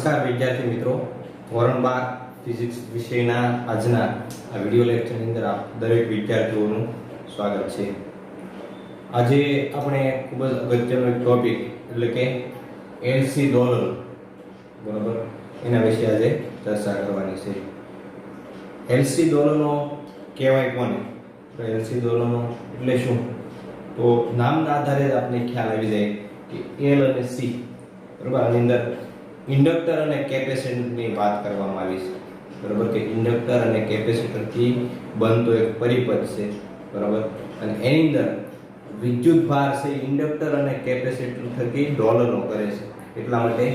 નમસ્કાર વિદ્યાર્થી મિત્રો, ધોરણ 12 ફિઝિક્સ વિષયના આજના આ વિડિયો લેક્ચરની અંદર આપ દરેક વિદ્યાર્થીઓનું સ્વાગત છે. આજે આપણે ખૂબ જ અગત્યનો એક ટોપિક એટલે કે એલસી દોલન, બરાબર, એના વિશે આજે ચર્ચા કરવાની છે. એલસી દોલનો કહેવાય કોને? તો એલસી દોલનો એટલે શું? તો નામના આધારે જ આપણે ખ્યાલ આવી જાય કે એલ અને સી, બરાબર, આની અંદર ઇન્ડક્ટર અને કેપેસિટરની વાત કરવામાં આવી છે, બરાબર, કે ઇન્ડક્ટર અને કેપેસિટરથી બનતો એક પરિપથ છે, બરાબર, અને એની અંદર વિદ્યુત ભાર છે ઇન્ડક્ટર અને કેપેસિટર થકી દોલનો કરે છે. એટલા માટે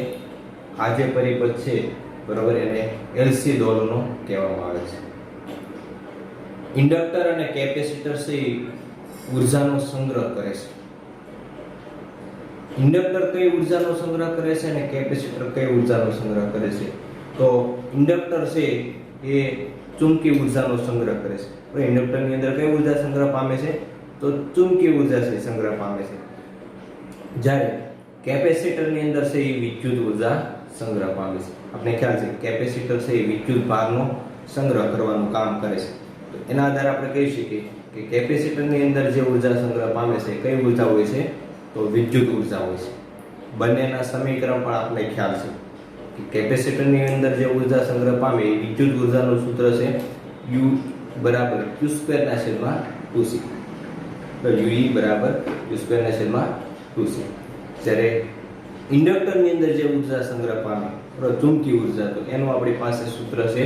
આ જે પરિપથ છે, બરાબર, એને એલસી દોલનો કહેવામાં આવે છે. ઇન્ડક્ટર અને કેપેસિટર છે ઉર્જાનો સંગ્રહ કરે છે. ઇન્ડક્ટર કઈ ઉર્જાનો સંગ્રહ કરે છે અને કેપેસિટર કઈ ઉર્જાનો સંગ્રહ કરે છે? તો ઇન્ડક્ટર છે એ ચુંબકીય ઉર્જાનો સંગ્રહ કરે છે. તો ઇન્ડક્ટરની અંદર કઈ ઉર્જા સંગ્રહ પામે છે? તો ચુંબકીય ઉર્જા છે સંગ્રહ પામે છે. જ્યારે કેપેસિટરની અંદર છે એ વિદ્યુત ઉર્જા સંગ્રહ પામે છે. આપણે ખ્યાલ છે કેપેસિટર છે એ વિદ્યુત ભારનો સંગ્રહ કરવાનું કામ કરે છે. તો એના આધારે આપણે કહી શકીએ કે કેપેસિટરની અંદર જે ઉર્જા સંગ્રહ પામે છે કઈ ઉર્જા હોય છે? તો વિદ્યુત ઉર્જા હોય છે. બંનેના સમીકરણ પણ આપણે ખ્યાલ છે કે કેપેસિટરની અંદર જે ઉર્જા સંગ્રહ પામે એ વિદ્યુત ઉર્જાનું સૂત્ર છે U બરાબર Q²/2c. તો UE બરાબર Q²/2c. જ્યારે ઇન્ડક્ટરની અંદર જે ઉર્જા સંગ્રહ પામે, ચુંબકીય ઉર્જા, તો એનું આપણી પાસે સૂત્ર છે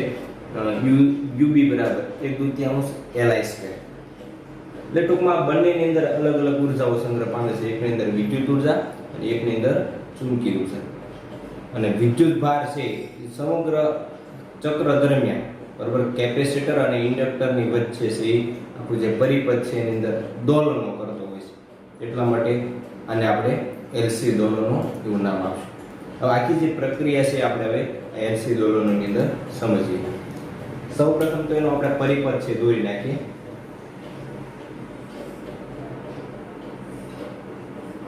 UB બરાબર 1/2 Li². એટલે ટૂંકમાં બંનેની અંદર અલગ અલગ ઉર્જાઓ સંગ્રહ પામે છે. એકની અંદર વિદ્યુત ઉર્જા અને એકની અંદર ચુંબકીય ઉર્જા. અને વિદ્યુત ભાર છે સમગ્ર ચક્ર દરમિયાન, બરાબર, કેપેસિટર અને ઇન્ડક્ટરની વચ્ચે છે આપણું જે પરિપથ છે એની અંદર દોલનો કરતો હોય છે. એટલા માટે આને આપણે એલસી દોલનો એવું નામ આપશું. હવે આખી જે પ્રક્રિયા છે આપણે હવે એલસી દોલનોની અંદર સમજીએ. સૌપ્રથમ તો એનો આપણે પરિપથ છે દોરી નાખીએ.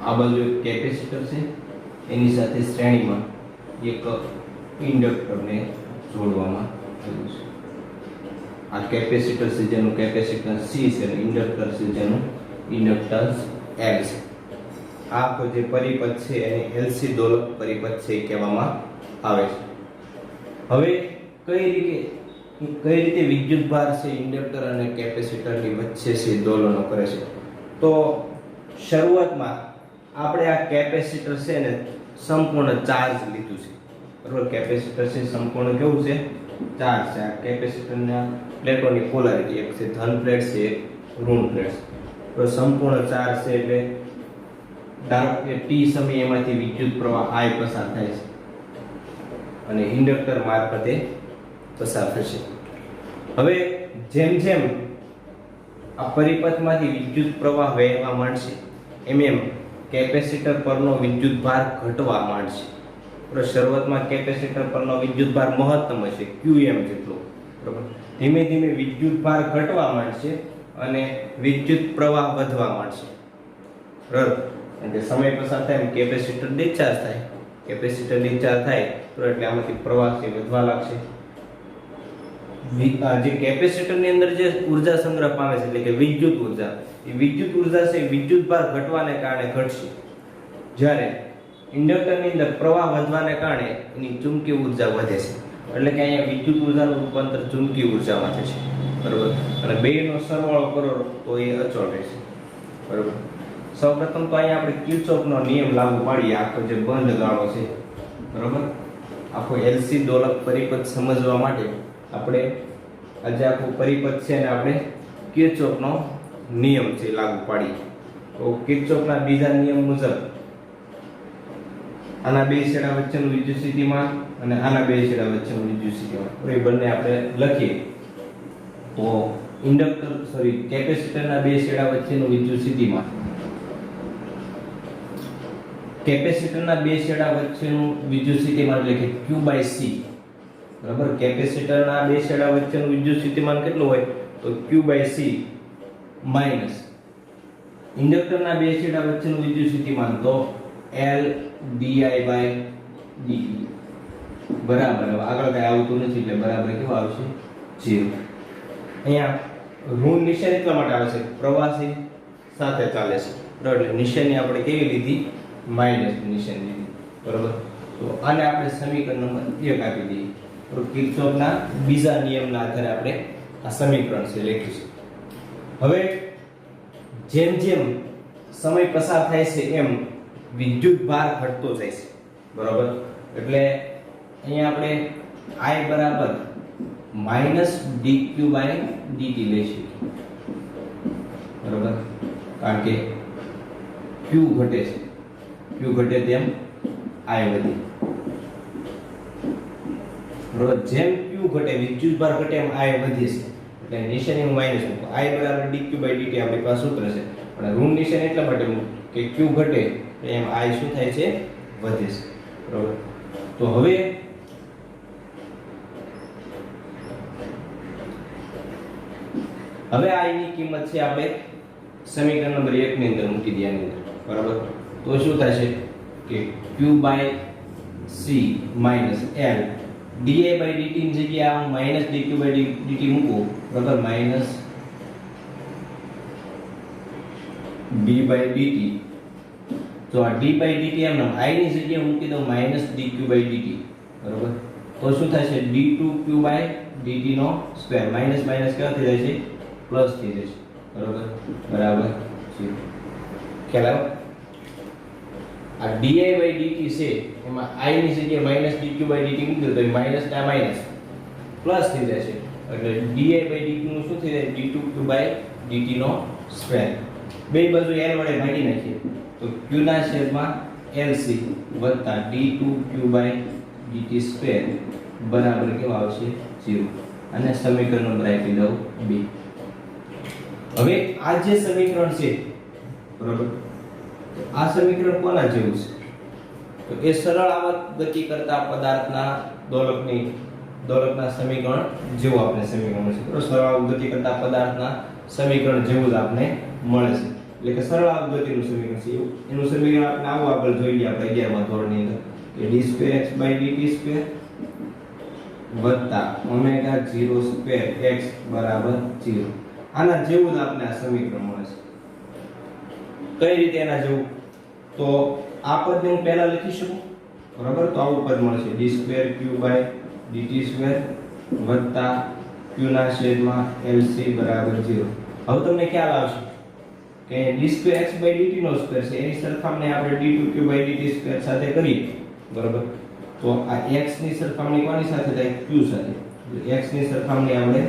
આ બાજુ એક કેપેસિટર છે, એની સાથે શ્રેણીમાં એક ઇન્ડક્ટરને જોડવામાં આવ્યું છે. આ કેપેસિટર છે જેનું કેપેસિટન્સ C છે અને ઇન્ડક્ટર છે જેનું ઇન્ડક્ટન્સ L છે. આ જે પરિપથ છે એને એલસી દોલક પરિપથ છે કહેવામાં આવે છે. હવે કઈ રીતે વિદ્યુત ભાર છે ઇન્ડક્ટર અને કેપેસિટરની વચ્ચે છે દોલનો કરે છે? તો શરૂઆતમાં આપણે આ કેપેસિટર છે ને સંપૂર્ણ ચાર્જ લીધું છે, બરાબર. કેપેસિટર છે સંપૂર્ણ કેવું છે? ચાર્જ છે. આ કેપેસિટરના પ્લેટોની પોલારિટી, એક છે ધન પ્લેટ છે, એક ઋણ પ્લેટ છે. તો સંપૂર્ણ ચાર્જ છે એટલે ધારો કે t સમય એમાંથી વિદ્યુત પ્રવાહ I પસાર થાય છે અને ઇન્ડક્ટર મારફતે પસાર થશે. હવે જેમ જેમ આ પરિપથમાંથી વિદ્યુત પ્રવાહ વહેવા માંડશે એમ કેપેસિટર પરનો વિદ્યુત ભાર ઘટવા માંડશે. શરૂઆતમાં કેપેસિટર પરનો વિદ્યુત ભાર મહત્તમ હશે Qm જેટલો, બરાબર. ધીમે ધીમે વિદ્યુત ભાર ઘટવા માંડશે અને વિદ્યુત પ્રવાહ વધવા માંડશે, બરાબર. એટલે સમય પસાર થાય એમ કેપેસિટર ડિસ્ચાર્જ થાય. કેપેસિટર ડિસ્ચાર્જ થાય તો એટલે આમાંથી પ્રવાહ છે વધવા લાગશે. જે કેપેસિટરની અંદર જે ઉર્જા સંગ્રહ પામે છે એટલે કે વિદ્યુત ઉર્જા, એ વિદ્યુત ઉર્જા છે વિદ્યુત ભાર ઘટવાને કારણે ઘટશે. જ્યારે ઇન્ડક્ટરની અંદર પ્રવાહ વધવાને કારણે એની ચુંબકીય ઉર્જા વધે છે. એટલે કે અહીંયા વિદ્યુત ઉર્જાનું રૂપાંતર ચુંબકીય ઉર્જામાં થશે, બરાબર. અને બેનો સરવાળો કરો તો એ અચળ રહેશે, બરાબર. સૌપ્રથમ તો અહીંયા આપણે કિર્ચોફનો નિયમ લાગુ પાડીએ. આખો જે બંધ ગાળો છે, બરાબર, આખો એલસી દોલક પરિપથ સમજવા માટે આપણે આજે આખો પરિપથ છે ને આપણે કિર્ચોફનો નિયમ છે લાગુ પાડીએ. તો કિર્ચોફના બીજા નિયમ મુજબ આના બે છેડા વચ્ચેનું વિદ્યુત સ્થિતિમાન અને આના બે છેડા વચ્ચેનું વિદ્યુત સ્થિતિમાન એ બંને આપણે લખીએ તો કેપેસિટરના બે છેડા વચ્ચેનું વિદ્યુત સ્થિતિમાન, કેપેસિટરના બે છેડા વચ્ચેનું વિદ્યુત સ્થિતિમાન એટલે કે Q/C, બરાબર. કેપેસિટરના બે છેડા વચ્ચેનું વિદ્યુત સ્થિતિમાન કેટલું હોય? તો Q/C માઈનસ ઇન્ડક્ટરના બે છેડા વચ્ચેનું વિદ્યુત સ્થિતિમાન તો L di/dt. બરાબર. હવે આગળ કઈ આવતું નથી એટલે બરાબર કેવું આવશે 0. અહીંયા ઋણ નિશાની એટલા માટે આવે છે પ્રવાસી સાથે ચાલે છે બરાબર, એટલે નિશાની આપણે કેવી લીધી? માઈનસ નિશાની લીધી બરાબર. તો આને આપણે સમીકરણ નંબર 1 આપી દઈએ. તો કિર્ચોફના બીજા નિયમના આધારે આપણે આ સમીકરણ છે લખીશું. હવે જેમ જેમ સમય પસાર થાય છે એમ વિદ્યુત ભાર ઘટતો જાય છે બરાબર. એટલે અહીંયા આપણે I બરાબર -dq/dt લઈશું બરાબર, કારણ કે q ઘટે છે, q ઘટે તેમ I વધે બરાબર. જેમ q ઘટે વિદ્યુત ભાર ઘટે એમ I વધે છે, એટલે નિશાની માઈનસ મૂકો. I બરાબર dq/dt આપણી પાસે સૂત્ર છે, પણ ઋણ નિશાની એટલા માટે કે q ઘટે એમ I શું થાય છે? વધે છે બરાબર. તો હવે I ની કિંમત છે આપણે સમીકરણ નંબર 1 ની અંદર મૂકી દઈએ આની અંદર બરાબર. તો શું થશે કે q/c - l di/dt ની જગ્યાએ હું -dq/dt મૂકું બરાબર, -d/dt. તો આ d/dt એમ I ની જગ્યાએ મૂકી દઉં -dq/dt બરાબર. તો શું થશે? d2q/dt નો સ્ક્વેર, માઈનસ માઈનસ કેવા થઈ જાય છે? પ્લસ થઈ જશે બરાબર, બરાબર 0. ખ્યાલ આવ્યો? આ di/dt છે એમાં I ની જગ્યાએ -dq/dt મૂકી દો તો માઈનસ ના માઈનસ પ્લસ થઈ જશે, એટલે di/dt નું શું થઈ જાય? d2q/dt નો સ્ક્વેર. બે બાજુ l વડે ભાગી નાખીએ તો q ના છેદમાં lc વત્તા d2q/dt સ્ક્વેર બરાબર કેવા આવશે? 0. અને સમીકરણ નંબર આપી દઉં 2. હવે આ જે સમીકરણ છે બરાબર, આ સમીકરણ કોના જેવું છે? તો એ સરળ આવર્ત ગતિ કરતા પદાર્થના દોલકના સમીકરણ જેવું આપણે સમીકરણ છે બરાબર. સરળ આવર્ત ગતિ કરતા પદાર્થના સમીકરણ જેવું જ આપણે મળે છે, એટલે કે સરળ આવર્ત ગતિનું સમીકરણ છે એવું. એનું સમીકરણ આપણે આવું આગળ જોઈ લઈએ આપણે 11મા ધોરણની અંદર કે d2x/dt² વત્તા ω02x બરાબર 0. આના જેવું જ આપણે આ સમીકરણ મળે છે. કઈ રીતે એના જેવું? તો આ પદને હું પહેલા લખી શકું બરાબર. તો આવું પદ મળશે d2q/dt² વત્તા q ના છેદમાં lc બરાબર 0. હવે તમને ખ્યાલ આવશે કે d2x/dt નો સ્ક્વેર છે એની સરખામણી આપણે d2q/dt² સાથે કરીએ બરાબર. તો આ x ની સરખામણી કોની સાથે થાય? q સાથે. x ની સરખામણી આપણે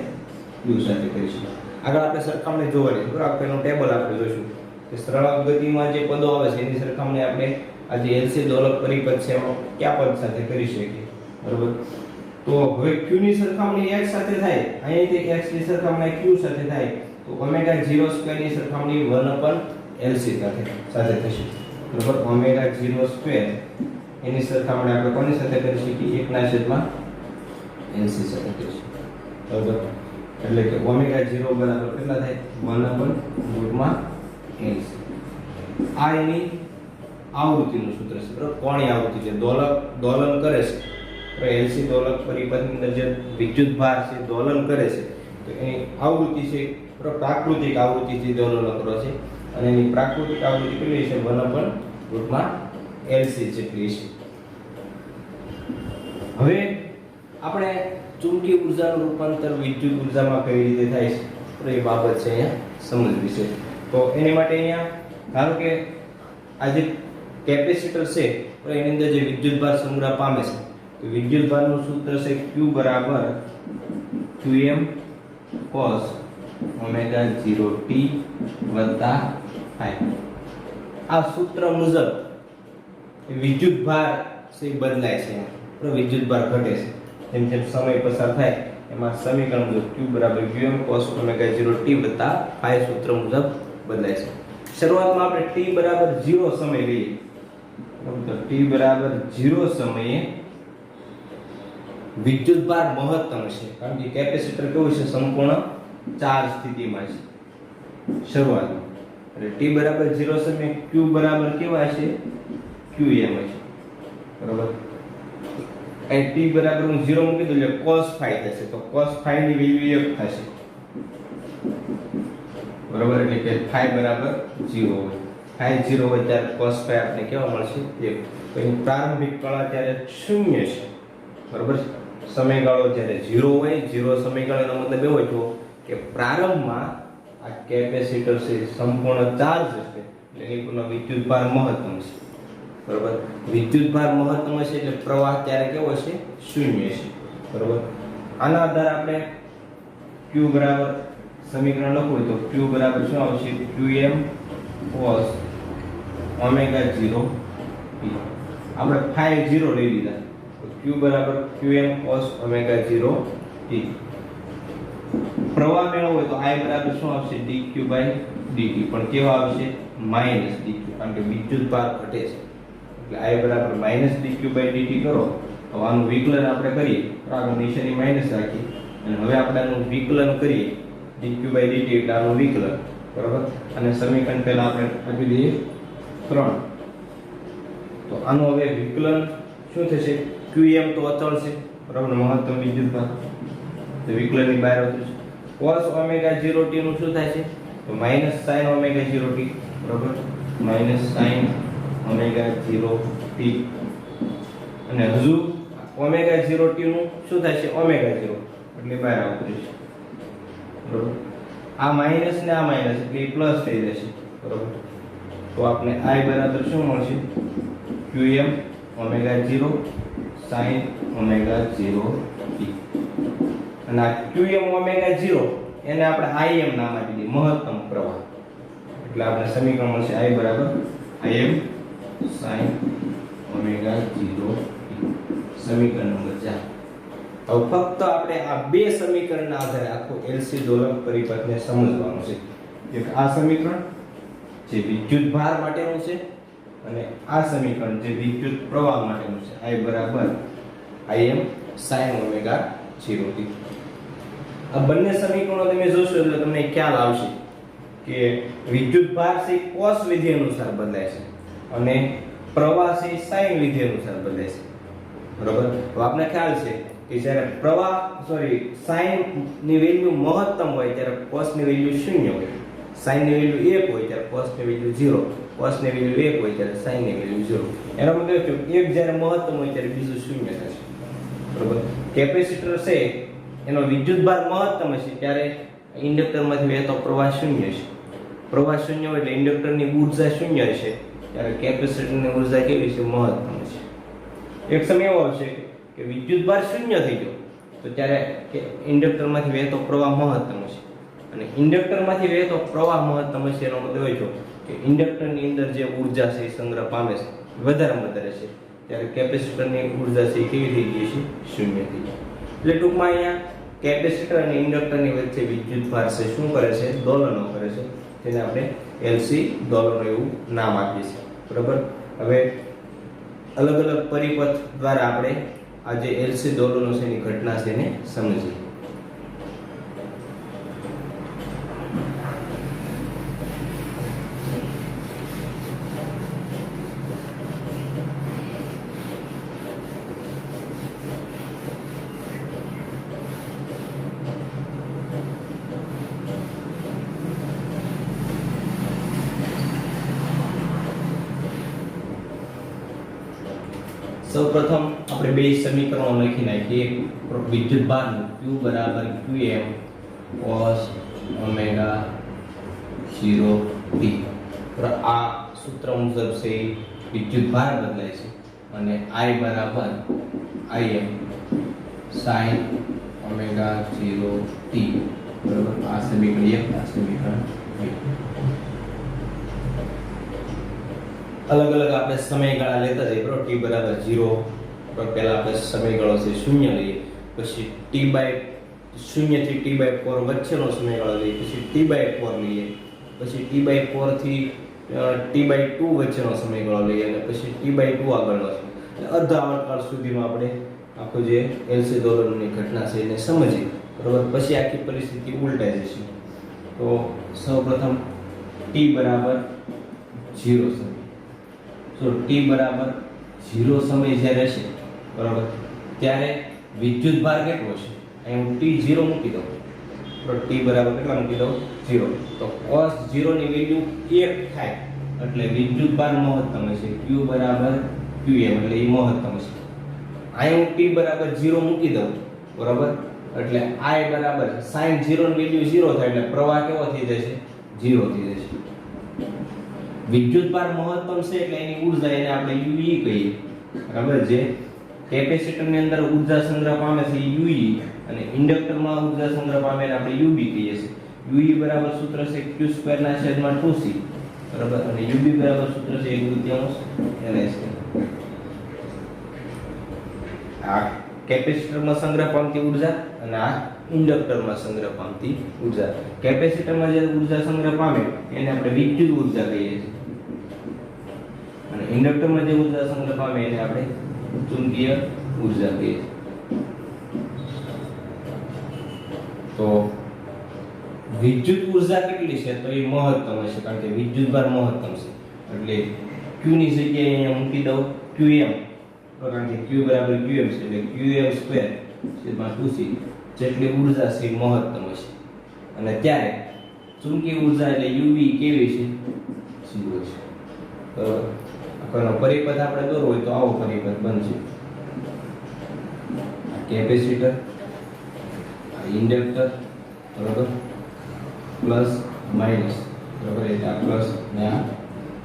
q સાથે કરીશું. આગળ આપણે સરખામણી જોવાની છે બરાબર. એનું ટેબલ આપણે જોઈશું કે સરળ ગતિમાં જે પદો આવે છે એની સરખામણી આપણે આ જે LC દોલક પરિપથ છે એમાં કયા પદ સાથે કરી શકીએ બરાબર. તો હવે q ની સરખામણી x સાથે થાય, અહીંથી x ની સરખામણી q સાથે થાય તો ω02 ની સરખામણી 1/LC સાથે થશે બરાબર. ω02 એની સરખામણી આપણે કોની સાથે કરી શકીએ? 1/LC સાથે કરીશું બરાબર. એટલે કે ω0 બરાબર કેટલા થાય? 1/LC. આ એની આવૃત્તિનું સૂત્ર છે બરાબર. કોણી આવૃત્તિ છે, દોલન કરે છે બરાબર. LC દોલક પરિપથની અંદર જે વિદ્યુત ભાર છે દોલન કરે છે તો એની આવૃત્તિ છે બરાબર. પ્રાકૃતિક આવૃત્તિથી દોલન કરે છે અને એની પ્રાકૃતિક આવૃત્તિ કેટલી છે? 1/LC જેટલી છે. હવે આપણે ચુંબકીય ઉર્જાનું રૂપાંતર વિદ્યુત ઉર્જામાં કઈ રીતે થાય છે તો એ બાબત છે અહીંયા સમજવી છે. તો એની માટે અહીંયા ધારો કે આ જે કેપેસિટર છે તો એની અંદર જે વિદ્યુત ભાર સંગ્રહ પામે છે તો વિદ્યુત ભારનું સૂત્ર છે q બરાબર qm cos ω0t વત્તા I. આ સૂત્ર મુજબ વિદ્યુત ભાર છે બદલાય છે તો વિદ્યુત ભાર ઘટે છે જેમ જેમ સમય પસાર થાય એમાં સમીકરણ મુજબ q બરાબર qm cos ω0t વત્તા I સૂત્ર મુજબ બદલાય છે. શરૂઆતમાં આપણે t બરાબર 0 સમય લઈએ તો t બરાબર 0 સમયે વિદ્યુત ભાર મહત્તમ છે, કારણ કે કેપેસિટર કેવું છે? સંપૂર્ણ ચાર્જ સ્થિતિમાં છે શરૂઆતમાં. એટલે t બરાબર 0 સમયે q બરાબર કેવા છે? qm છે બરાબર. અહીં t બરાબર હું 0 મૂકી દઉં એટલે cos phi થશે, તો cos phi ની વેલ્યુ 1 થશે, બરોબર. એટલે કે phi બરાબર 0 હોય, phi 0 હોય ત્યારે cos phi આપણે કેવા મળશે 1. તો અહીં પ્રારંભિક કળા ત્યારે શૂન્ય છે, બરોબર. સમયગાળો જ્યારે 0 હોય, 0 સમયગાળાનો મતલબ એવો થયો કે પ્રારંભમાં આ કેપેસિટર છે સંપૂર્ણ ચાર્જ હશે, એટલે એની પરનો વિદ્યુતભાર મહત્તમ છે, બરોબર. વિદ્યુતભાર મહત્તમ હશે એટલે પ્રવાહ ત્યારે કેવો છે? શૂન્ય છે, બરોબર. આના આધારે આપણે q બરાબર સમીકરણ લખવું તો q બરાબર શું આવશે? qm cos omega 0 t. આપણે phi 0 લઈ લીધા, તો q બરાબર qm cos ઓમેગા 0 t. પ્રવાહ મેળવવો હોય તો I બરાબર શું આવશે? dq dt. પણ કેવા આવશે? માઈનસ dq, કારણ કે વિદ્યુતભાર ઘટે છે, એટલે I બરાબર માઈનસ dq dt કરો. તો આનું વિકલન આપણે કરીએ તો આગળ નિશાની માઈનસ રાખી અને હવે આપણે આનું વિકલન કરીએ dq dt એટલે આનું વિકલન, બરાબર. અને સમીકરણ પહેલા આપણે આપી દઈએ 3. તો આનું હવે વિકલન શું થશે? qm તો અચળ છે, બરાબર, મહત્તમ વિદ્યુતભાર, તો વિકલનની બહાર આવતું છે. cos ઓમેગા 0 t નું શું થાય છે? તો માઈનસ sin ઓમેગા 0 t, બરાબર, માઈનસ sin ઓમેગા 0 t. અને હજુ ઓમેગા 0 t નું શું થાય છે? ઓમેગા 0, એટલે બહાર આવતું છે, બરાબર. આ માઈનસ ને આ માઈનસ એટલે પ્લસ થઈ જશે, બરાબર. તો આપણે I બરાબર શું મળશે? qm omega 0 sin omega 0 t. અને આ qm ઓમેગા 0 એને આપણે im નામ આપી દઈએ, મહત્તમ પ્રવાહ. એટલે આપણે સમીકરણ મળશે I બરાબર im sin ઓમેગા 0 t. સમીકરણ નંબર 4. હવે ફક્ત આપણે આ બે સમીકરણના આધારે આખો LC દોલક પરિપથને સમજવાનું છે. એક આ સમીકરણ જે વિદ્યુત ભાર માટેનું છે અને આ સમીકરણ જે વિદ્યુત પ્રવાહ માટેનું છે. I બરાબર im sin ઓમેગા 0 t. આ બંને સમીકરણો તમે જોશો એટલે તમને ખ્યાલ આવશે કે વિદ્યુત ભાર છે cos વિધિ અનુસાર બદલાય છે અને પ્રવાહ છે sin વિધિ અનુસાર બદલાય છે, બરોબર. તો આપણે ખ્યાલ છે કે જ્યારે sin ની વેલ્યુ મહત્તમ હોય ત્યારે cos ની વેલ્યુ 0 હોય, sin ની વેલ્યુ 1 હોય ત્યારે cos ની વેલ્યુ 0, cos ની વેલ્યુ 1 હોય ત્યારે sin ની વેલ્યુ 0. એનો મતલબ કે એક જ્યારે મહત્તમ હોય ત્યારે બીજું 0 થશે, બરોબર. કેપેસિટર છે એનો વિદ્યુતભાર મહત્તમ હશે ત્યારે ઇન્ડક્ટરમાંથી વહેતો પ્રવાહ 0 છે. પ્રવાહ 0 હોય એટલે ઇન્ડક્ટરની ઊર્જા 0 હશે, ત્યારે કેપેસિટરની ઊર્જા કેવી છે? મહત્તમ છે. એક સમય એવો આવશે કે વિદ્યુતભાર 0 થઈ ગયો તો ત્યારે ઇન્ડક્ટરમાંથી વહેતો પ્રવાહ મહત્તમ હશે, અને ઇન્ડક્ટરમાંથી વહેતો પ્રવાહ મહત્તમ હશે એનો મતલબ એ થયો કે ઇન્ડક્ટરની અંદર જે ઊર્જા છે એ સંગ્રહ પામે છે વધારે છે, ત્યારે કેપેસિટરની ઊર્જા છે એ કેવી થઈ ગઈ છે? 0 થઈ ગઈ. એટલે ટૂંકમાં અહીંયા કેપેસિટર અને ઇન્ડક્ટરની વચ્ચે વિદ્યુતભાર છે શું કરે છે? દોલનો કરે છે, જેને આપણે LC દોલનો એવું નામ આપીએ છીએ, બરાબર. હવે અલગ અલગ પરિપથ દ્વારા આપણે આ જે LC દોલનો છે એની ઘટના છે એને સમજીએ. સૌપ્રથમ આપણે બે સમીકરણો લખી નાખીએ. વિદ્યુતભારનું Q બરાબર qm cos ઓમેગા 0 t. આ સૂત્ર મુજબ છે વિદ્યુતભાર બદલાય છે અને I બરાબર im sin ઓમેગા 0 t, બરાબર. આ સમીકરણ 1, આ સમીકરણ 2. અલગ અલગ આપણે સમયગાળા લેતા જઈએ, બરોબર. t બરાબર 0 પર પહેલા આપણે સમયગાળો છે 0 લઈએ, પછી t/0 થી t/4 વચ્ચેનો સમયગાળો લઈએ, પછી t/4 લઈએ, પછી t/4 થી t/2 વચ્ચેનો સમયગાળો લઈએ અને પછી t/2 આગળનો છે. અર્ધ આવર્તકાળ સુધીમાં આપણે આખું જે LC દોલનની ઘટના છે એને સમજીએ, બરોબર. પછી આખી પરિસ્થિતિ ઉલટાઈ જશે. તો સૌપ્રથમ t બરાબર 0 સમય, તો t બરાબર 0 સમય જ્યારે હશે, બરાબર, ત્યારે વિદ્યુત ભાર કેટલો છે? અહીં હું T0 મૂકી દઉં તો T બરાબર કેટલા મૂકી દઉં? 0. તો cos 0 ની વેલ્યુ 1 થાય એટલે વિદ્યુત ભાર મહત્તમ હશે. Q બરાબર Qm એટલે એ મહત્તમ છે. અહીં હું T બરાબર 0 મૂકી દઉં બરાબર, એટલે I બરાબર sin 0 ની વેલ્યુ 0 થાય એટલે પ્રવાહ કેવો થઈ જશે? 0 થઈ જશે. વિદ્યુત ભાર મહત્તમ છે એટલે એની ઊર્જા એને આપણે UE કહીએ બરાબર. જે કેપેસિટર ની અંદર ઊર્જા સંગ્રહ પામે છે એ UE અને ઇન્ડક્ટર માં ઊર્જા સંગ્રહ પામે એને આપણે UB કહીએ છીએ. UE બરાબર સૂત્ર છે Q²/2C બરાબર, અને UB બરાબર સૂત્ર છે 1/3 LS. આ કેપેસિટર માં સંગ્રહ પામતી ઊર્જા અને આ ઇન્ડક્ટર માં સંગ્રહ પામતી ઊર્જા. કેપેસિટર માં જે ઊર્જા સંગ્રહ પામે એને આપણે વિદ્યુત ઊર્જા કહીએ છીએ અને ઇન્ડક્ટર માં જે ઊર્જા સંગ્રહ પામે એને આપણે ચુંબકીય ઊર્જા કહીએ છીએ. તો વિદ્યુત ઊર્જા કેટલી છે? તો એ મહત્તમ હશે કારણ કે વિદ્યુત ભાર મહત્તમ છે એટલે Q ની જગ્યાએ અહીંયા મૂકી દઉં Qm, કારણ કે Q બરાબર Qm છે એટલે Qm²/2C જેટલી ઊર્જા છે એ મહત્તમ હશે. અને ત્યારે ચુંબકીય ઊર્જા એટલે UV કેવી છે? 0 છે બરાબર. આનો પરિપથ આપણે દોરવો હોય તો આવો પરિપથ બનશે. આ કેપેસિટર, આ ઇન્ડક્ટર બરાબર, પ્લસ માઈનસ બરાબર, એટલે આ પ્લસ ને આ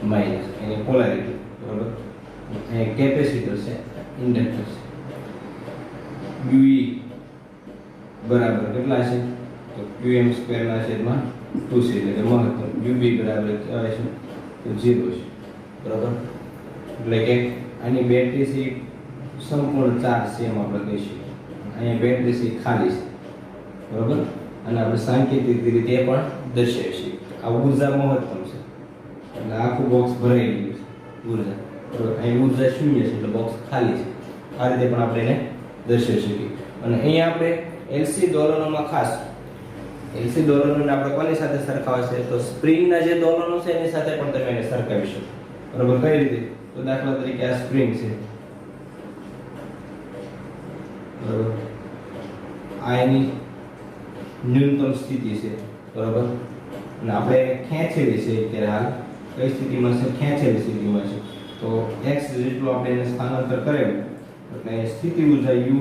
માઈનસ એની પોલારિટી બરાબર. અહીં કેપેસિટર છે, ઇન્ડક્ટર છે. UE બરાબર કેટલા છે? તો Qm²/2C એટલે મહત્તમ. UB બરાબર કહેવાય છે તો 0 છે બરાબર. એટલે કે આની બેટરી છે સંપૂર્ણ ચાર્જ છે એમ આપણે કહીશું. અહીંયા બેટરી છે ખાલી છે બરાબર, અને આપણે સાંકેતિક રીતે પણ દર્શાવીશું. આ ઊર્જા મહત્તમ છે એટલે આખું બોક્સ ભરાઈ ગયું છે ઊર્જા બરાબર. અહીં ઊર્જા શૂન્ય છે એટલે બોક્સ ખાલી છે. આ રીતે પણ આપણે એને દર્શાવી શકીએ. અને અહીંયા આપણે LC દોલનોમાં ખાસ LC દોલનોને આપણે કોની સાથે સરખાવે છે? તો સ્પ્રિંગના જે દોલનો છે એની સાથે પણ તમે એને સરખાવી શકો બરાબર. કઈ રીતે? તો દાખલા તરીકે આ સ્પ્રિંગ છે બરાબર, આ એની ન્યૂનતમ સ્થિતિ છે બરાબર, અને આપણે ખેંચેલી છે અત્યારે હાલ કઈ સ્થિતિમાં છે? ખેંચેલી સ્થિતિમાં છે. તો x જેટલું આપણે એને સ્થાનાંતર કરેલું એટલે સ્થિતિ ઊર્જા U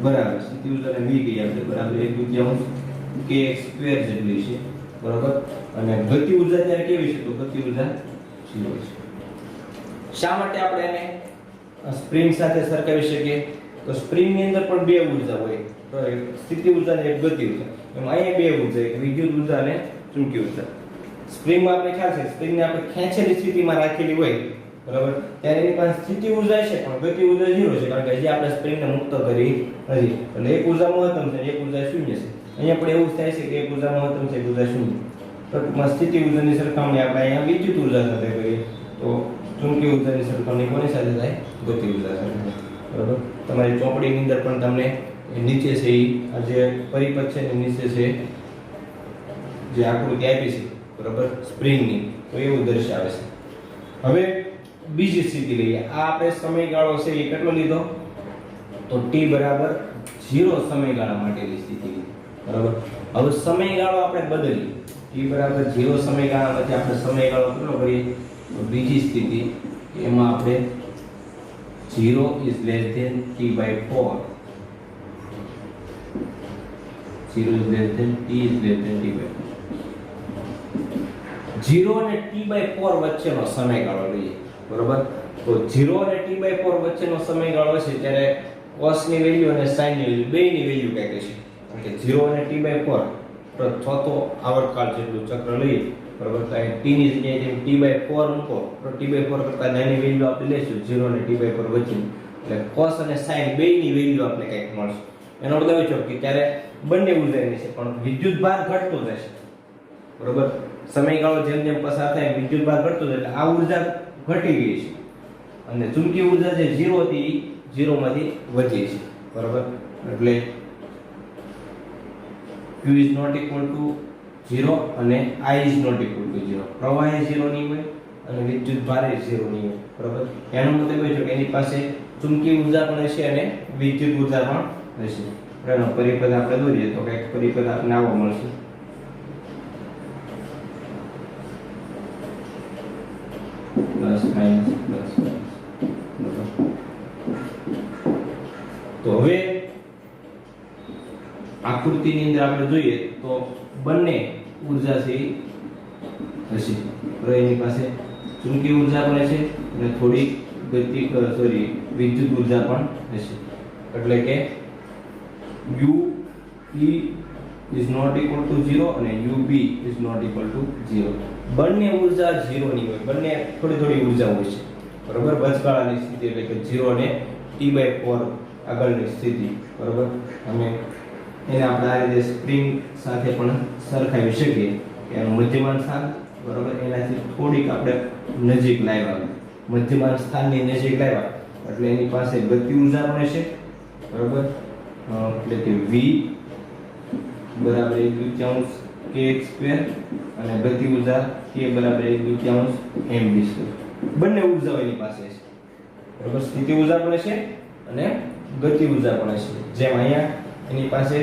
બરાબર, સ્થિતિ ઊર્જાને v કહીએ આપણે બરાબર 1/2 kx² જેટલી છે બરાબર. અને ગતિ ઊર્જા ત્યારે કેવી છે? તો ગતિ ઊર્જા 0 છે. શા માટે આપણે એને સ્પ્રિંગ સાથે સરખાવી શકીએ? તો સ્પ્રિંગ ની અંદર પણ બે ઊર્જા હોય, તો એક સ્થિતિ ઊર્જા અને એક ગતિ ઊર્જા. એમ અહીંયા બે ઊર્જા, એક વિદ્યુત ઊર્જા અને ચુંબકીય ઊર્જા. સ્પ્રિંગમાં આપણે ખ્યાલ છે સ્પ્રિંગને આપણે ખેંચેલી સ્થિતિમાં રાખેલી હોય બરાબર, ત્યારે એની પાસે સ્થિતિ ઊર્જા છે પણ ગતિ ઊર્જા 0 છે કારણ કે હજી આપણે સ્પ્રિંગને મુક્ત કરી નથી. એટલે એક ઊર્જા મહત્તમ છે, એક ઊર્જા શૂન્ય છે. અહીંયા પણ એવું થાય છે કે એક ઊર્જા મહત્તમ છે, એક ઊર્જા શૂન્ય. તો ટૂંકમાં સ્થિતિ ઊર્જાની સરખામણી આપણે અહીંયા વિદ્યુત ઊર્જા સાથે કરીએ તો ચુંબકીય ઊર્જાની સરખામણી કોની સાથે થાય? ગતિ ઊર્જા સાથે બરાબર. તમારી ચોપડીની અંદર પણ તમને નીચે છે આ જે પરિપથ છે એની નીચે છે જે આકૃતિ આપી છે બરાબર સ્પ્રિંગની, તો એવું દર્શાવે છે. હવે બીજી સ્થિતિ લઈએ. આ આપણે સમયગાળો છે એ કેટલો લીધો? તો T બરાબર 0 સમયગાળા માટેની સ્થિતિ બરાબર. હવે સમયગાળો આપણે બદલીએ. T બરાબર 0 સમયગાળામાંથી આપણે સમયગાળો કેટલો કરીએ? તો બીજી સ્થિતિ એમાં આપણે 0 is less than T/4, 0 is less than T is less than T/4. 0 અને T/4 વચ્ચેનો સમયગાળો લઈએ બરોબર. તો 0 અને T/4 વચ્ચેનો સમયગાળો છે ત્યારે cos ની વેલ્યુ અને sin ની વેલ્યુ બેયની વેલ્યુ કઈ છે? કારણ કે 0 અને T/4 તો ચોથો આવર્તકાળ જેટલું ચક્ર લઈએ બરોબર. તો અહીં T ની જગ્યાએ જેમ T/4 મૂકો તો T/4 કરતા નાની વેલ્યુ આપણે લેશું 0 અને T/4 વચ્ચે, એટલે cos અને sin બેયની વેલ્યુ આપણે કંઈક મળશે. એનો મતલબ એ છે કે ત્યારે બંને ઊર્જાની છે પણ વિદ્યુત ભાર ઘટતો જશે બરોબર. સમયગાળો જેમ જેમ પસાર થાય વિદ્યુત ભાર ઘટતો જાય એટલે આ ઊર્જા ઘટી ગઈ છે અને ચુંબકીય ઊર્જા જે 0 હતી 0 માંથી વધી છે બરોબર. એટલે Q is not equal to 0 અને I is not equal to 0. પ્રવાહ એ 0 નહીં હોય અને વિદ્યુત ભાર એ 0 નહીં હોય બરોબર. એનો મતલબ એ છે કે એની પાસે ચુંબકીય ઉર્જા પણ હશે અને વિદ્યુત ઉર્જા પણ હશે. એનો પરિપથ આપણે દોરીએ તો કંઈક પરિપથ આપણને આવો મળશે. Plus minus plus minus. તો હવે આકૃતિની અંદર આપણે જોઈએ તો બંને ઉર્જા છે હશે. તો એની પાસે ચુંબકીય ઉર્જા પણ હશે અને થોડી વિદ્યુત ઉર્જા પણ હશે. એટલે કે u e is not equal to 0 અને ub is not equal to 0. બંને ઉર્જા 0 ની હોય, બંને થોડી ઉર્જા હોય છે. બરોબર, વચગાળાની સ્થિતિ એટલે કે 0 અને t/4 આગળની સ્થિતિ. બરોબર, અને એને આપણે આ રીતે સ્પ્રિંગ સાથે પણ સરખાવી શકીએ કે એનું મધ્યમાન સ્થાન બરોબર એનાથી થોડીક આપણે નજીક લાવ્યા, મધ્યમાન સ્થાનની નજીક લાવ્યા એટલે એની પાસે ગતિ ઉર્જા પણ હશે. બરોબર, એટલે કે v બરાબર 1/2 kx² અને ગતિ ઉર્જા k બરાબર 1/2 mv². બંને ઉર્જાઓ એની પાસે છે. બરોબર, સ્થિતિ ઉર્જા પણ છે અને ગતિ ઉર્જા પણ છે. જેમ અહીંયા એની પાસે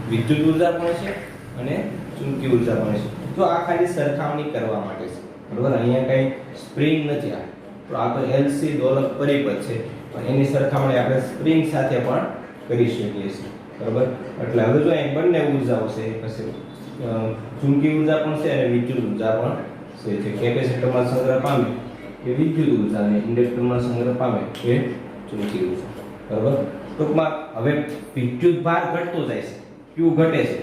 વિદ્યુત ઉર્જા પણ છે અને ચુંબકીય ઉર્જા પણ છે. તો આ ખાલી સરખામણી કરવા માટે છે. બરોબર, અહીંયા કઈ સ્પ્રિંગ નથી, તો આ તો LC દોલક પરિપથ છે, પણ એની સરખામણી આપણે સ્પ્રિંગ સાથે પણ કરી શકીએ છીએ. બરોબર, એટલે હવે જો અહીં બંને ઉર્જાઓ છે, પછી ચુંબકીય ઉર્જા પણ છે અને વિદ્યુત ઉર્જા પણ છે. કેપેસિટરમાં સંગ્રહ પામે એ વિદ્યુત ઉર્જા અને ઇન્ડક્ટરમાં સંગ્રહ પામે એ ચુંબકીય ઉર્જા. બરોબર, ટૂંકમાં હવે વિદ્યુત ભાર ઘટતો જાય છે, Q ઘટે છે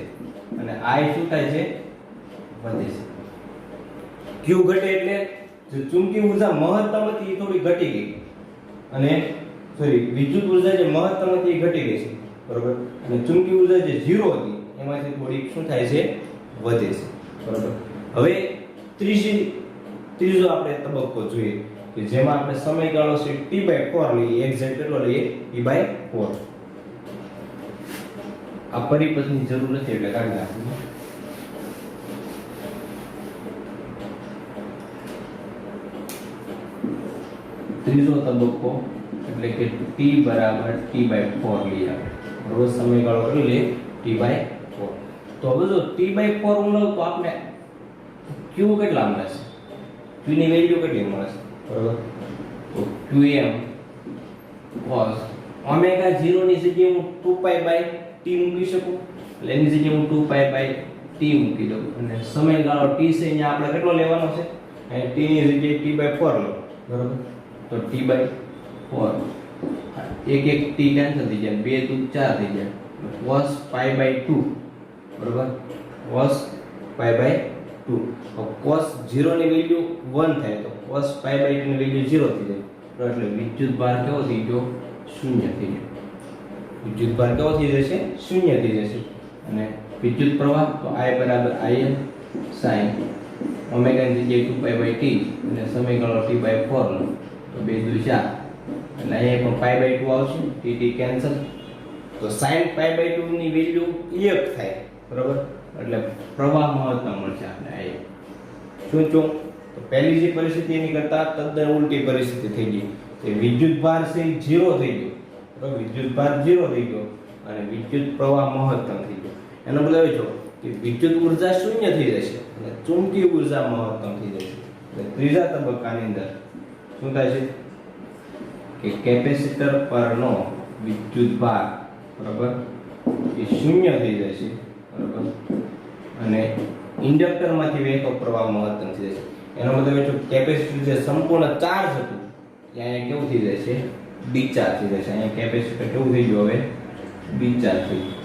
અને I શું થાય છે? વધે છે. Q ઘટે એટલે જે ચુંબકીય ઉર્જા મહત્તમ હતી એ થોડી ઘટી ગઈ અને વિદ્યુત ઉર્જા જે મહત્તમ હતી એ ઘટી ગઈ છે. બરોબર, અને ચુંબકીય ઉર્જા જે 0 હતી એમાંથી થોડી શું થાય છે? વધે છે. બરોબર, હવે ત્રીજો આપણે તબક્કો જોઈએ કે જેમાં આપણે સમયગાળો છે t/4 લઈએ, એક્ઝેક્ટ કેટલો લઈએ? t/4. આ પરિપથની જરૂર નથી એટલે કાઢી નાખું. ત્રીજો તબક્કો એટલે કે t બરાબર t/4 લઈએ. બરોબર, સમયગાળો કેટલો લઈએ? t/4. તો હવે જો t/4 ઉમેરો તો આપણે q કેટલા મળે છે? q ની વેલ્યુ કેટલી મળે છે? બરોબર, તો qm cos ઓમેગા 0 ની જગ્યાએ હું 2π/t મૂકી શકું, એટલે એની જગ્યાએ હું 2π/t મૂકી દઉં અને સમયગાળો t છે અહીંયા આપણે કેટલો લેવાનો છે? અહીં t ની જગ્યાએ t/4 લો. બરોબર, તો t/4 એક t કેન્સલ થઈ જાય, 2 × 4 થઈ જાય, cos π/2. બરોબર, cos π/2. તો cos 0 ની વેલ્યુ 1 થાય તો cos π/2 ની વેલ્યુ 0 થઈ જાય. તો એટલે વિદ્યુત ભાર કેવો થઈ ગયો? 0 થઈ ગયો. વિદ્યુત ભાર કેવો થઈ જશે? 0 થઈ જશે. અને વિદ્યુત પ્રવાહ તો I બરાબર Im sin ઓમેગા ની જગ્યાએ 2π/t અને સમયગાળો t/4 લો તો 2 × 4 એટલે અહીંયા પણ π/2 આવશે, t કેન્સલ, તો sin π/2 ની વેલ્યુ 1 થાય. બરાબર, એટલે પ્રવાહ મહત્તમ મળશે આપણે. આ શું તો પહેલી જે પરિસ્થિતિ એની કરતા તદ્દન ઉલટી પરિસ્થિતિ થઈ ગઈ કે વિદ્યુત ભાર છે 0 થઈ ગયો. બરાબર, વિદ્યુત ભાર 0 થઈ ગયો અને વિદ્યુત પ્રવાહ મહત્તમ થઈ ગયો. એનો મતલબ એ કે વિદ્યુત ઉર્જા 0 થઈ જશે અને ચુંબકીય ઉર્જા મહત્તમ થઈ જશે. એટલે ત્રીજા તબક્કાની અંદર શું થાય છે કે કેપેસિટર પરનો વિદ્યુત ભાર બરાબર એ 0 થઈ જશે. બરાબર, અને ઇન્ડક્ટરમાંથી વહેતો પ્રવાહ મહત્તમ થઈ જશે. એનો મતલબ એ કે કેપેસિટર જે સંપૂર્ણ ચાર્જ હતું એ અહીંયા કેવું થઈ જશે? ડિસ્ચાર્જ થઈ જશે. અહીંયા કેપેસિટર કેવું થઈ ગયું? હવે ડિસ્ચાર્જ થઈ ગયું.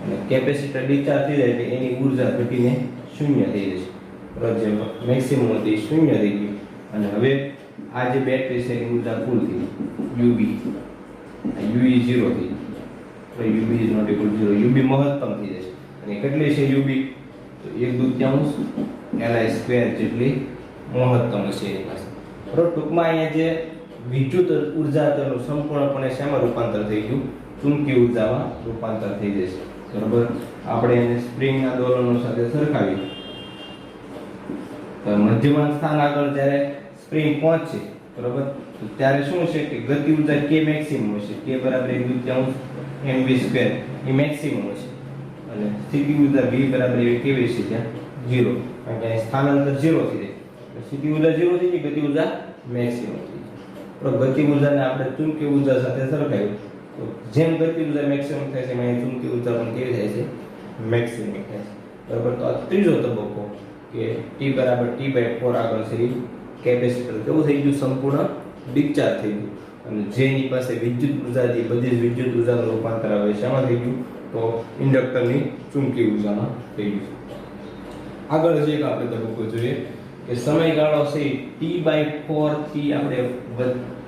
અને કેપેસિટર ડિસ્ચાર્જ થઈ જાય એટલે એની ઉર્જા ઘટીને 0 થઈ જશે. બરાબર, જે મેક્સિમમ હતી 0 થઈ ગયું અને હવે આ જે બેટરી છે એની ઉર્જા ફૂલ થઈ UB, UE 0 થઈ ગયું. તો UB is not equal to 0. UB મહત્તમ થઈ જશે. અને કેટલી છે UB? તો 1/2 Li² જેટલી મહત્તમ છે એની પાસે. બરાબર, ટૂંકમાં અહીંયા જે વિદ્યુત ઉર્જા તેનું સંપૂર્ણપણે શેમાં રૂપાંતર થઈ ગયું? ચુંબકીય ઉર્જામાં રૂપાંતર થઈ જશે. બરાબર, આપણે એને સ્પ્રિંગના દોલનો સાથે સરખાવીએ તો મધ્યમાન સ્થાન આગળ જ્યારે સ્પ્રિંગ પહોંચશે બરાબર. તો ત્યારે શું છે કે ગતિ ઊર્જા k મેક્સિમમ હશે, k બરાબર 1/2 mv² એ મેક્સિમમ હશે, અને સ્થિતિ ઊર્જા v બરાબર એવી કેવી છે ત્યાં 0, કારણ કે અહીં સ્થાનાંતર 0 થઈ જાય, તો સ્થિતિ ઊર્જા 0 થઈ જાય, ગતિ ઊર્જા મેક્સિમમ થઈ જાય. તો ગતિ ઊર્જાને આપણે ચુંબકીય ઊર્જા સાથે સરખાવ્યું, તો જેમ ગતિ ઊર્જા મેક્સિમમ થાય છે એમ અહીં ચુંબકીય ઊર્જા પણ કેવી થાય છે, મેક્સિમમ થાય છે. બરાબર. તો આ ત્રીજો તબક્કો કે t બરાબર t/4 આગળ છે કેપેસિટર કેવું થઈ ગયું, સંપૂર્ણ ડિસ્ચાર્જ થઈ ગયું, અને જેની પાસે વિદ્યુત ઉર્જાથી બધી જ વિદ્યુત ઉર્જાનું રૂપાંતર આવે છે એમાં થઈ ગયું, તો ઇન્ડક્ટરની ચુંબકીય ઉર્જામાં થઈ ગયું. આગળ જે એક આપણે તબક્કો જોઈએ કે સમયગાળો છે t/4 થી આપણે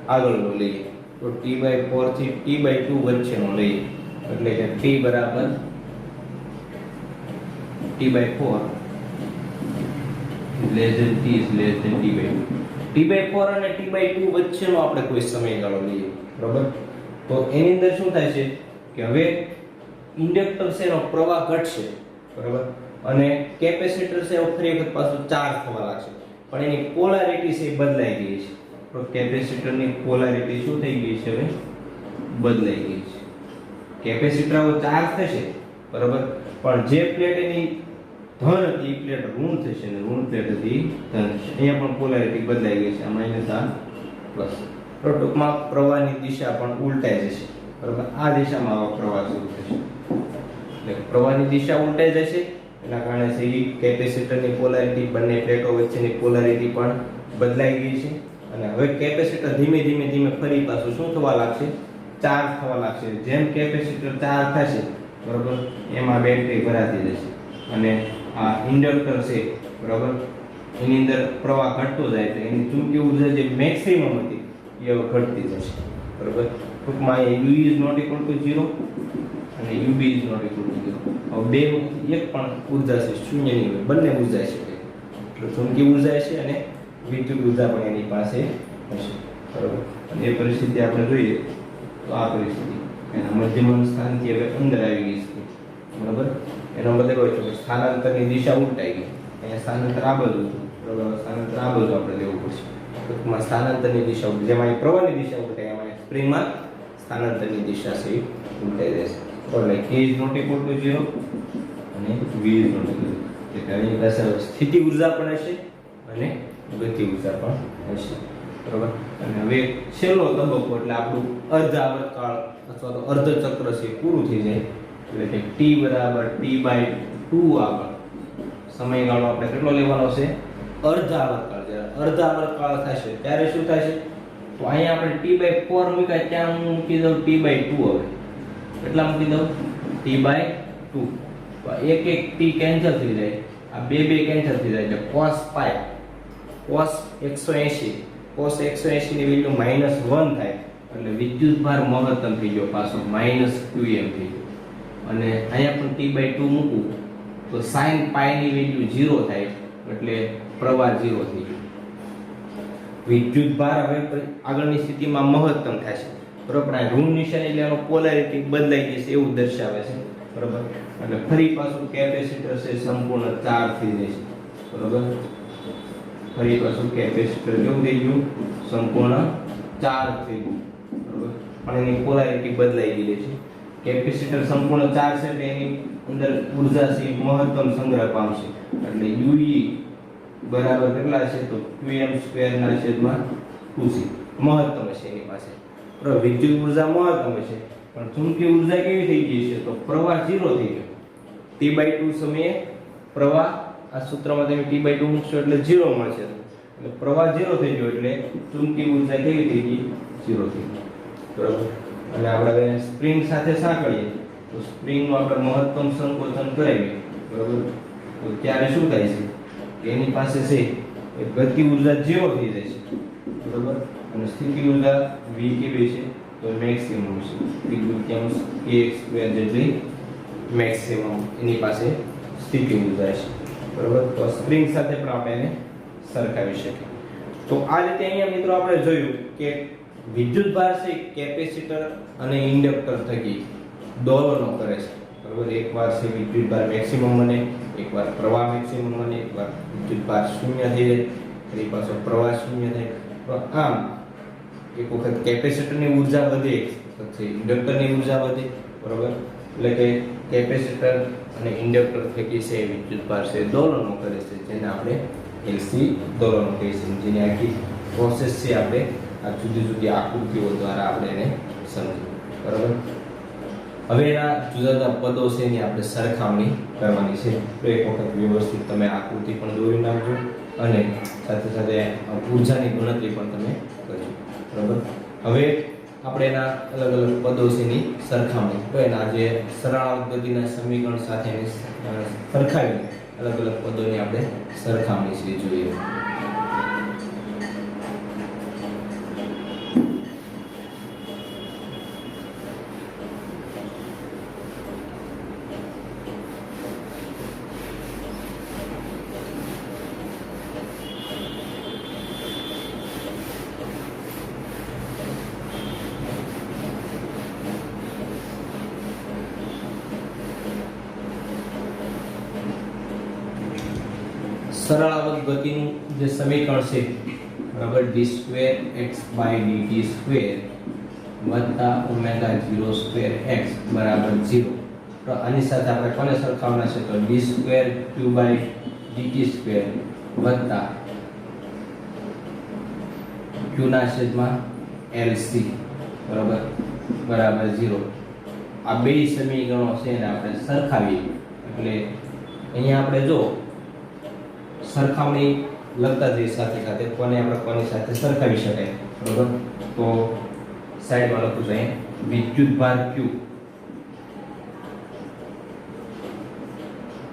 આગળનો લઈએ, તો t/4 થી t/2 વચ્ચેનો લઈએ, એટલે કે t બરાબર t/4 less than t is less than t/2. t/4 અને t/2 વચ્ચેનો આપણે કોઈ સમયગાળો લઈએ, બરાબર. તો એની અંદર શું થાય છે કે હવે ઇન્ડક્ટર છે એનો પ્રવાહ ઘટશે, બરાબર, અને કેપેસિટર છે ફરી વખત પાછું ચાર્જ થવા લાગશે, પણ એની પોલારિટી છે બદલાઈ ગઈ છે. તો કેપેસિટરની પોલારિટી શું થઈ ગઈ છે, હવે બદલાઈ ગઈ છે. કેપેસિટર હવે ચાર્જ થશે, બરાબર, પણ જે પ્લેટ એની ધન હતી એ પ્લેટ ઋણ થશે, અને ઋણ પ્લેટ હતી ધન થશે. અહીંયા પણ પોલારિટી બદલાઈ ગઈ છે, આ માઈનસ આ પ્લસ. તો ટૂંકમાં પ્રવાહની દિશા પણ ઉલટાઈ જશે, બરાબર. આ દિશામાં આવો પ્રવાહ શરૂ થશે, એટલે પ્રવાહની દિશા ઉલટાઈ જશે, એના કારણે છે કેપેસિટરની પોલારિટી, બંને પ્લેટો વચ્ચેની પોલારિટી પણ બદલાઈ ગઈ છે, અને હવે કેપેસિટર ધીમે ધીમે ધીમે ફરી પાછું શું થવા લાગશે, ચાર્જ થવા લાગશે. જેમ કેપેસિટર ચાર્જ થશે, બરાબર, એમાં બેટરી ભરાતી જશે, અને આ ઇન્ડક્ટર છે, બરાબર, એની અંદર પ્રવાહ ઘટતો જાય તો એની ચુંબકીય ઉર્જા જે મેક્સિમમ હતી એ હવે ઘટતી જશે, બરાબર. ટૂંકમાં એ u is not equal to 0 અને ub is not equal to 0. હવે બે એક પણ ઉર્જા છે શૂન્ય નહીં હોય, બંને ઉર્જા છે, એટલે ચુંબકીય ઉર્જા છે અને વિદ્યુત ઉર્જા પણ એની પાસે હશે, બરાબર. અને એ પરિસ્થિતિ આપણે જોઈએ તો આ પરિસ્થિતિ એના મધ્યમ સ્થાનથી હવે અંદર આવી ગઈ છે, બરાબર. એનો મતલબ એવો છે કે સ્થાનાંતરની દિશા ઉલટાઈ ગઈ. અહીંયા સ્થાનાંતર આ બાજુ હતું, બરાબર, સ્થાનાંતર આ બાજુ આપણે લેવું પડશે. ટૂંકમાં સ્થાનાંતરની દિશા જેમાં અહીં પ્રવાહની દિશા ઉલટાઈ, એમાં સ્પ્રિંગમાં સ્થાનાંતરની દિશા છે ઉલટાઈ જશે. એટલે k is not equal to 0 અને v is not equal to 0. એટલે એની પાસે સ્થિતિ ઉર્જા પણ હશે અને ગતિ ઉર્જા પણ હશે, બરાબર. અને હવે છેલ્લો તબક્કો એટલે આપણું અર્ધ આવર્તકાળ અથવા તો અર્ધ ચક્ર છે પૂરું થઈ જાય, એટલે કે t બરાબર t/2 આગળ સમયગાળો આપણે કેટલો લેવાનો છે, અર્ધ આવર્તકાળ. જ્યારે અર્ધ આવર્તકાળ થશે ત્યારે શું થશે, તો અહીંયા આપણે t/4 મૂક્યા, ત્યાં હું મૂકી દઉં t/2. હવે કેટલા મૂકી દઉં, t/2. તો એક એક t કેન્સલ થઈ જાય, આ બે કેન્સલ થઈ જાય, એટલે cos pi cos 180 ની વેલ્યુ -1 થાય, એટલે વિદ્યુત ભાર મહત્તમ થઈ ગયો, પાછો -qm થઈ ગયો. અને અહીંયા પણ t/2 મૂકું તો sin pi ની વેલ્યુ 0 થાય, એટલે પ્રવાહ 0 થઈ ગયો. વિદ્યુત ભાર હવે આગળની સ્થિતિમાં મહત્તમ થશે, બરાબર. આ ઋણ નિશાન એટલે એનો પોલારિટી બદલાઈ જશે એવું દર્શાવે છે, બરાબર. એટલે ફરી પાછું કેપેસિટર છે સંપૂર્ણ ચાર્જ થઈ જશે, બરાબર. ફરી પાછું કેપેસિટર કેવું થઈ ગયું, સંપૂર્ણ ચાર્જ થઈ ગયું, બરાબર. પણ એની પોલારિટી બદલાઈ ગઈ છે. કેપેસિટર સંપૂર્ણ ચાર્જ છે એટલે એની અંદર ઉર્જા છે મહત્તમ સંગ્રહ પામશે, એટલે ue બરાબર કેટલા છે, તો qm²/2c મહત્તમ છે એની પાસે. બરાબર. વિદ્યુત ઉર્જા મહત્તમ છે, પણ ચુંબકીય ઉર્જા કેવી થઈ ગઈ છે, તો પ્રવાહ 0 થઈ ગયો. t/2 સમયે પ્રવાહ, આ સૂત્રમાં તમે t/2 મૂકશો એટલે 0 મળશે, એટલે પ્રવાહ 0 થઈ ગયો, એટલે ચુંબકીય ઉર્જા કેવી થઈ ગઈ, 0 થઈ ગઈ, બરાબર. અને આપણે સ્પ્રિંગ સાથે સાંકળીએ તો સ્પ્રિંગનું આપણે મહત્તમ સંકોચન કરાવીએ, બરાબર. તો ત્યારે શું થાય છે કે એની પાસે છે એ ગતિ ઉર્જા 0 થઈ જાય છે, બરાબર. અને સ્થિતિ ઉર્જા v કેવી છે, તો મેક્સિમમ છે, kx² જેટલી મેક્સિમમ એની પાસે સ્થિતિ ઉર્જા છે, બરાબર. તો સ્પ્રિંગ સાથે પણ આપણે એને સરખાવી શકીએ. તો આ રીતે અહીંયા મિત્રો આપણે જોયું કે વિદ્યુત ભાર છે કેપેસિટર અને ઇન્ડક્ટર થકી દોલનો કરે છે, બરાબર. એકવાર છે વિદ્યુત ભાર મેક્સિમમ બને, એકવાર પ્રવાહ મેક્સિમમ બને, એકવાર વિદ્યુત ભાર શૂન્ય થઈ જાય, ફરી પાછો પ્રવાહ શૂન્ય થાય, તો આમ એક વખત કેપેસિટરની ઉર્જા વધે પછી ઇન્ડક્ટરની ઉર્જા વધે, બરોબર. એટલે કે કેપેસિટર અને ઇન્ડક્ટર થકી છે વિદ્યુતભાર છે દોલનો કરે છે, જેને આપણે એલસી દોલનો કહીએ છીએ. જેની આખી પ્રોસેસ છે આપણે આ જુદી જુદી આકૃતિઓ દ્વારા આપણે એને સમજીએ, બરોબર. હવે એના જુદા જુદા પદો છે એની આપણે સરખામણી કરવાની છે. તો એક વખત વ્યવસ્થિત તમે આકૃતિ પણ દોરી નાખજો અને સાથે સાથે ઉર્જાની ગણતરી પણ તમે કરજો, બરોબર. હવે આપણે એના અલગ અલગ પદો છે એની સરખામણી, તો એના જે સરળાવર્ત ગતિના સમીકરણ સાથે સરખાવીને અલગ અલગ પદોની આપણે સરખામણી છે જોઈએ. સરળાવર્ત ગતિનું જે સમીકરણ છે, બરાબર, d2x/dt² વત્તા ω02x બરાબર 0. તો આની સાથે આપણે કોને સરખાવવાના છે? તો d2q/dt² વત્તા q/LC બરાબર બરાબર 0. આ બે સમીકરણો છે એને આપણે સરખાવીએ. એટલે અહીંયા આપણે જો સરખામણી લખતા જઈએ સાથે સાથે કોને આપણે કોની સાથે સરખાવી શકાય, બરોબર. તો સાઈડમાં લખું છું અહીંયા વિદ્યુતભાર q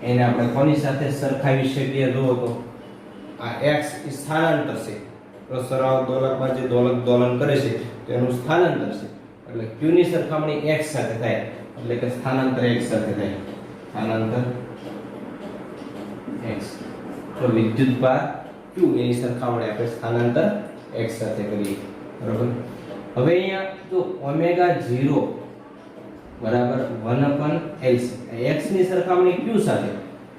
એને આપણે કોની સાથે સરખાવી શકીએ? જો તો આ x એ સ્થાનાંતર છે, તો સરળ દોલકમાં જે દોલન કરે છે તેનું સ્થાનાંતર છે, એટલે q ની સરખામણી x સાથે થાય, એટલે કે સ્થાનાંતર x સાથે થાય, સ્થાનાંતર x. તો વિદ્યુતભાર q એની સરખામણી આપણે સ્થાનાંતર x સાથે કરીએ, બરોબર. હવે અહીંયા જો ω0 બરાબર 1/LC, x ની સરખામણી q સાથે,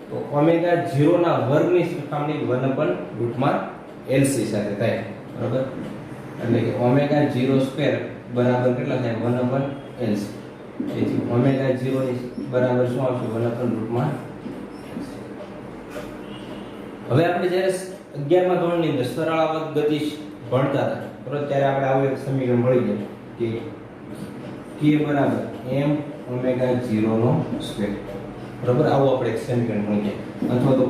તો ω0 ના વર્ગની સરખામણી 1/√LC સાથે થાય, બરોબર. એટલે કે ω02 બરાબર કેટલા થાય? 1/LC. તેથી ω0 ની બરાબર શું આવશે? 1/√LC. હવે આપણે જ્યારે 11મા ધોરણની અંદર સરળાવર્ત ગતિ ભણતા હતા, બરોબર, ત્યારે આપણે આવું એક સમીકરણ મળી જાય કે k બરાબર m/ω02, બરોબર. આવું આપણે એક સમીકરણ મળી જાય. અથવા તો ω02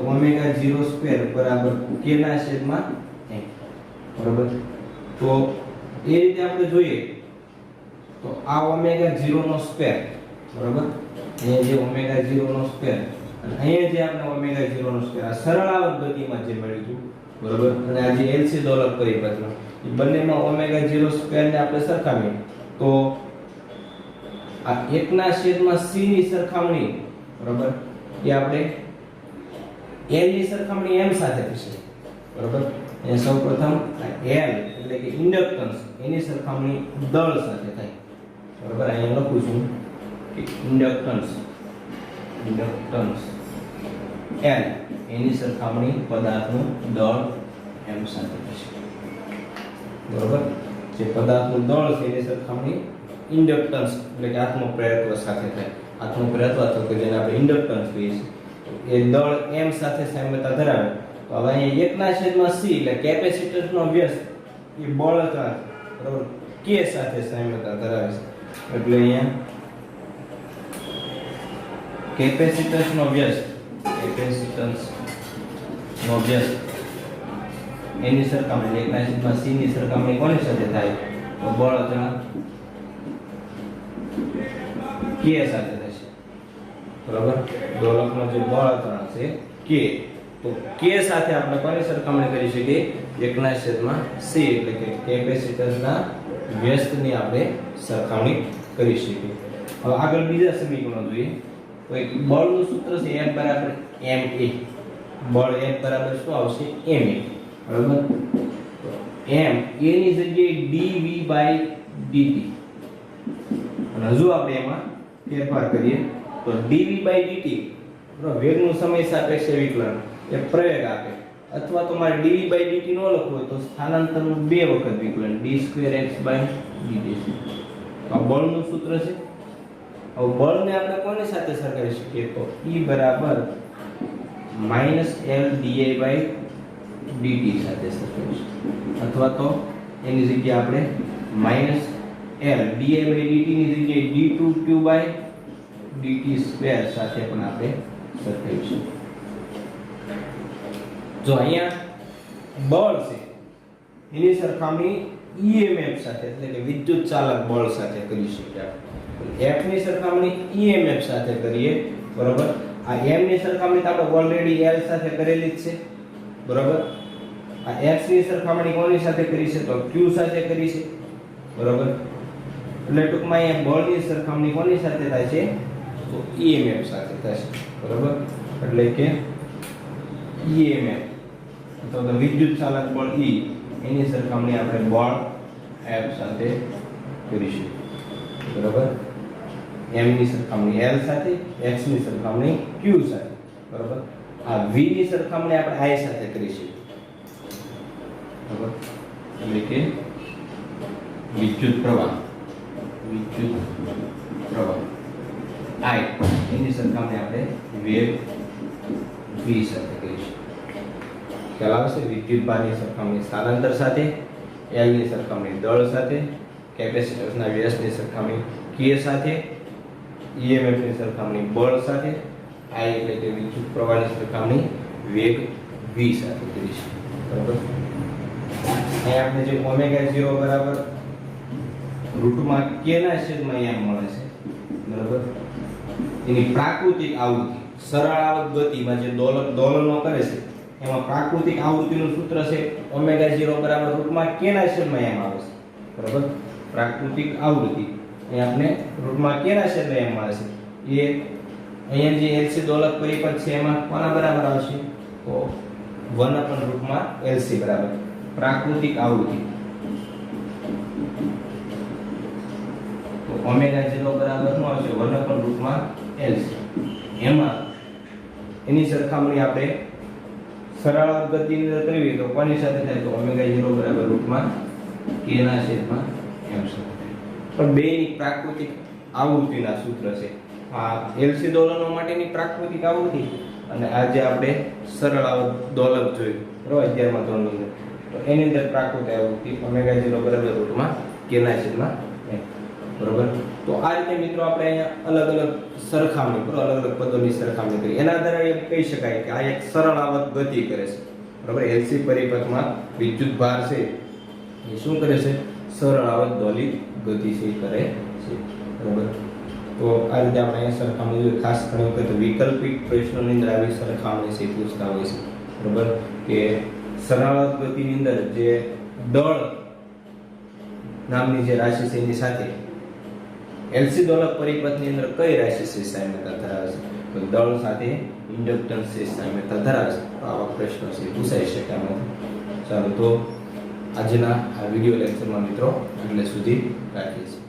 બરાબર k/m, બરોબર. તો એ રીતે આપણે જોઈએ તો આ ω02, બરોબર, અહીંયા જે ω02 અહીંયા જે આપણે ω02 આ સરળાવર્ત ગતિમાં જે મળ્યું હતું, બરોબર, અને આ જે LC દોલક પરિપથનો એ બંનેમાં ω02 ને આપણે સરખાવીએ તો આ 1/c ની સરખામણી, બરોબર, એ આપણે L ની સરખામણી m સાથે થશે, બરોબર. એ સૌપ્રથમ આ L એટલે કે ઇન્ડક્ટન્સ એની સરખામણી દળ સાથે થાય, બરોબર. અહીંયા લખું છું કે ઇન્ડક્ટન્સ L એની સરખામણી પદાર્થનું દળ m સાથે થશે, બરોબર. જે પદાર્થનું દળ છે એની સરખામણી ઇન્ડક્ટન્સ એટલે કે આત્મપ્રેરકત્વ સાથે થાય. આત્મપ્રેરકત્વ અથવા કે જેને આપણે ઇન્ડક્ટન્સ કહીએ છીએ, એ દળ m સાથે સામ્યતા ધરાવે. તો હવે અહીંયા 1/c એટલે કેપેસિટરનો વ્યસ્ત એ બળતણ, બરોબર, k સાથે સામ્યતા ધરાવે છે. એટલે અહીંયા કેપેસિટન્સનો વ્યસ્ત એની સરખામણી 1/c ની સરખામણી કોની સાથે થાય? તો બળતણ k સાથે થશે, બરોબર. દોલકનો જે બળતણ છે k, તો k સાથે આપણે કોની સરખામણી કરી શકીએ? 1/c એટલે કે કેપેસિટન્સના વ્યસ્તની આપણે સરખામણી કરી શકીએ. હવે આગળ બીજા સમીકરણો જોઈએ. તો એક બળનું સૂત્ર છે F બરાબર ma. બળ F બરાબર શું આવશે? ma, બરાબર. તો m a ની જગ્યાએ dv/dt, અને હજુ આપણે એમાં ફેરફાર કરીએ તો dv/dt બરાબર વેગનું સમય સાપેક્ષે વિકલન એ પ્રવેગ આપે, અથવા તો મારે dv/dt નો લખવું હોય તો સ્થાનાંતરનું 2 વખત વિકલન d2x/dt. તો આ બળનું સૂત્ર છે. હવે બળને આપણે કોની સાથે સરખાવી શકીએ તો E બરાબર -L di/dt સાથે સરખાવી શકીએ, અથવા તો એની જગ્યાએ આપણે -L di/dt ની જગ્યાએ d2q/dt² સાથે પણ આપણે સરખાવી શકીએ. જો અહીંયા બળ છે એની સરખામણી EMF સાથે એટલે કે વિદ્યુત ચાલક બળ સાથે કરી શકીએ. F ની સરખામણી EMF સાથે કરીએ, બરોબર. આ m ની સરખામણી તો આપણે ઓલરેડી L સાથે કરેલી જ છે, બરોબર. આ x ની સરખામણી કોની સાથે કરી છે તો q સાથે કરી છે, બરોબર. એટલે ટૂંકમાં અહીંયા બળની સરખામણી કોની સાથે થાય છે તો EMF સાથે થશે, બરોબર. એટલે કે EMF અથવા તો વિદ્યુત ચાલક બળ E એની સરખામણી આપણે બળ F સાથે કરીશું, બરોબર. m ની સરખામણી L સાથે, x ની સરખામણી q સાથે, બરોબર. આ v ની સરખામણી આપણે I સાથે કરીશું, બરોબર. એટલે કે વિદ્યુત પ્રવાહ I એની સરખામણી આપણે વેગ v સાથે કરીશું. ખ્યાલ આવશે? વિદ્યુત ભારની સરખામણી સ્થાનાંતર સાથે, L ની સરખામણી દળ સાથે, કેપેસિટરના વ્યાસની સરખામણી k સાથે, EMF ની સરખામણી બળ સાથે, I એટલે કે વિદ્યુત પ્રવાહની સરખામણી વેગ v સાથે કરીશું, બરાબર. અહીંયા આપણે જે ઓમેગા 0 બરાબર રૂટમાં k ના છેદમાં અહીંયા મળે છે, બરાબર. એની પ્રાકૃતિક આવૃત્તિ સરળ આવર્ત ગતિમાં જે દોલનો કરે છે એમાં પ્રાકૃતિક આવૃત્તિનું સૂત્ર છે ઓમેગા 0 બરાબર રૂટમાં k ના છેદમાં m આવે છે, બરાબર. પ્રાકૃતિક આવૃત્તિ અહીં આપણે રૂટમાં k ના છેદમાં m મળે છે. એ અહીંયા જે LC દોલક પરિપથ છે એમાં કોના બરાબર આવશે તો 1/√LC બરાબર પ્રાકૃતિક આવૃત્તિ. તો ઓમેગા 0 બરાબર શું આવશે 1/√LC. એમાં એની સરખામણી આપણે સરળ ગતિની અંદર કરવી તો કોની સાથે થાય તો ઓમેગા 0 બરાબર રૂટમાં k ના છેદમાં m સાથે. પણ બેની પ્રાકૃતિક આવૃત્તિના સૂત્ર છે. આ LC દોલનો માટેની પ્રાકૃતિક આવૃત્તિ અને આ જે આપણે સરળ દોલક જોયું બરાબર 11મા ધોરણની અંદર, તો એની અંદર પ્રાકૃતિક આવૃત્તિ ઓમેગા 0 બરાબર રૂટમાં k ના છેદમાં m, બરાબર. તો આ રીતે મિત્રો આપણે અહીંયા અલગ અલગ સરખામણી કરો, અલગ અલગ પદોની સરખામણી કરી. એના આધારે એમ કહી શકાય કે આ એક સરળ આવર્ત ગતિ કરે છે, બરાબર. LC પરિપથમાં વિદ્યુત ભાર છે એ શું કરે છે સરળ આવર્ત દોલિત ગતિ છે કરે છે, બરાબર. તો આ રીતે આપણે અહીંયા સરખામણી જોઈએ. ખાસ ઘણી વખત વૈકલ્પિક પ્રશ્નોની અંદર આવી સરખામણી છે પૂછતા હોય છે, બરાબર. કે સરળ આવર્ત ગતિની અંદર જે દળ નામની જે રાશિ છે એની સાથે LC દોલક પરિપથની અંદર કઈ રાશિ છે સામ્યતા ધરાવે છે તો દળ સાથે ઇન્ડક્ટન્સ છે સામ્યતા ધરાવે છે. તો આવા પ્રશ્નો છે પૂછાઈ શકે આમાંથી. ચાલો તો આજના આ વિડિયો લેક્ચરમાં મિત્રો એટલે સુધી રાખીએ છીએ.